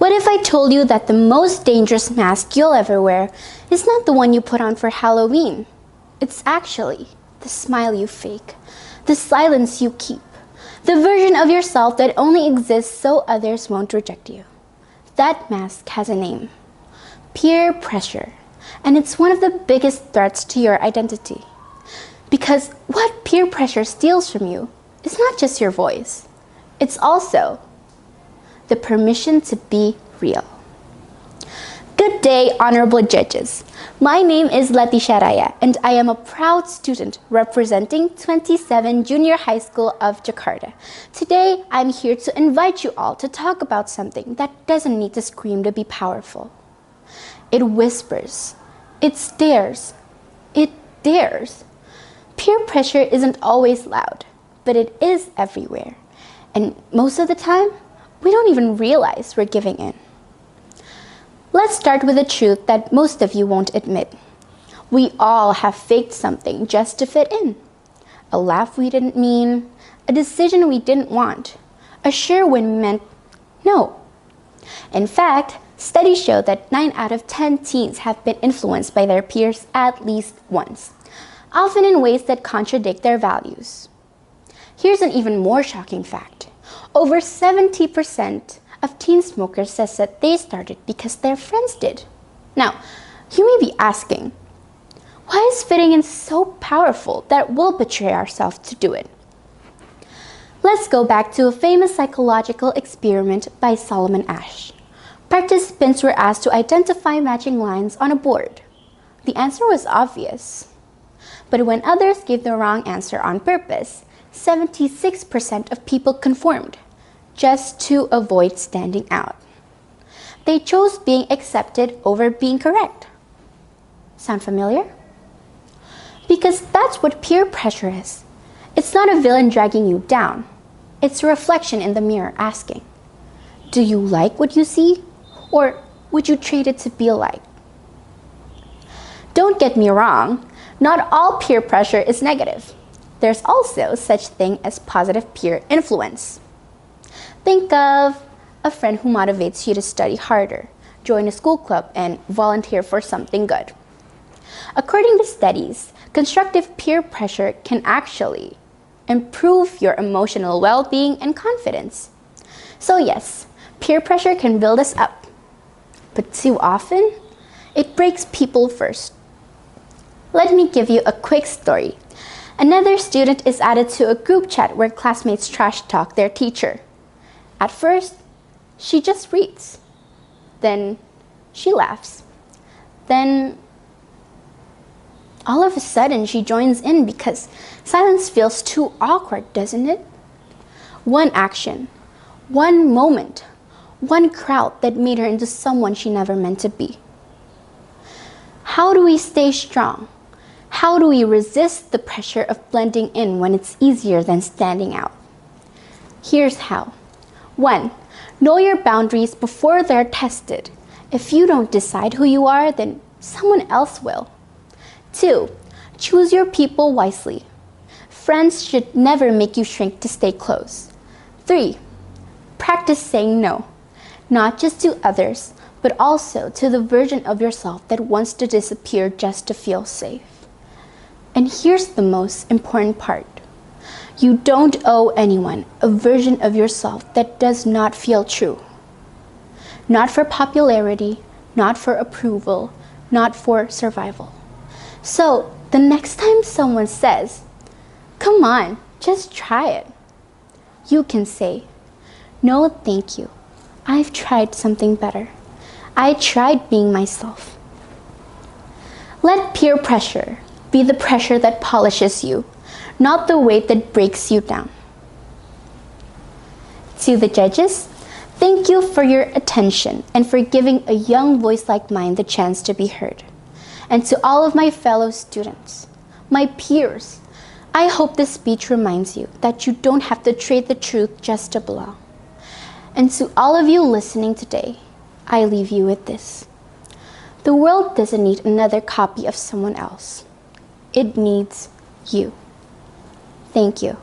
What if I told you that the most dangerous mask you'll ever wear is not the one you put on for Halloween? It's actually the smile you fake, the silence you keep, the version of yourself that only exists so others won't reject you. That mask has a name: peer pressure, and it's one of the biggest threats to your identity. Because what peer pressure steals from you is not just your voice, it's also the permission to be real. Good day, honorable judges. My name is Latisha Raya, and I am a proud student representing 27 Junior High School of Jakarta. Today, I'm here to invite you all to talk about something that doesn't need to scream to be powerful. It whispers, it stares, it dares. Peer pressure isn't always loud, but it is everywhere. And most of the time, we don't even realize we're giving in. Let's start with a truth that most of you won't admit. We all have faked something just to fit in. A laugh we didn't mean, a decision we didn't want, a sure win meant no. In fact, studies show that 9 out of 10 teens have been influenced by their peers at least once, often in ways that contradict their values. Here's an even more shocking fact. Over 70% of teen smokers says that they started because their friends did. Now, you may be asking, why is fitting in so powerful that we'll betray ourselves to do it? Let's go back to a famous psychological experiment by Solomon Asch. Participants were asked to identify matching lines on a board. The answer was obvious. But when others gave the wrong answer on purpose, 76% of people conformed, just to avoid standing out. They chose being accepted over being correct. Sound familiar? Because that's what peer pressure is. It's not a villain dragging you down. It's a reflection in the mirror asking, do you like what you see? Or would you trade it to be alike? Don't get me wrong, not all peer pressure is negative. There's also such thing as positive peer influence. Think of a friend who motivates you to study harder, join a school club, and volunteer for something good. According to studies, constructive peer pressure can actually improve your emotional well-being and confidence. So yes, peer pressure can build us up, but too often, it breaks people first. Let me give you a quick story. Another student is added to a group chat where classmates trash talk their teacher. At first, she just reads. Then she laughs. Then all of a sudden she joins in because silence feels too awkward, doesn't it? One action, one moment, one crowd that made her into someone she never meant to be. How do we stay strong? How do we resist the pressure of blending in when it's easier than standing out? Here's how. 1. Know your boundaries before they're tested. If you don't decide who you are, then someone else will. 2. Choose your people wisely. Friends should never make you shrink to stay close. 3. Practice saying no, not just to others, but also to the version of yourself that wants to disappear just to feel safe. And here's the most important part. You don't owe anyone a version of yourself that does not feel true. Not for popularity, not for approval, not for survival. So the next time someone says, come on, just try it, you can say, no, thank you. I've tried something better. I tried being myself. Let peer pressure be the pressure that polishes you, not the weight that breaks you down. To the judges, thank you for your attention and for giving a young voice like mine the chance to be heard. And to all of my fellow students, my peers, I hope this speech reminds you that you don't have to trade the truth just to belong. And to all of you listening today, I leave you with this. The world doesn't need another copy of someone else. It needs you. Thank you.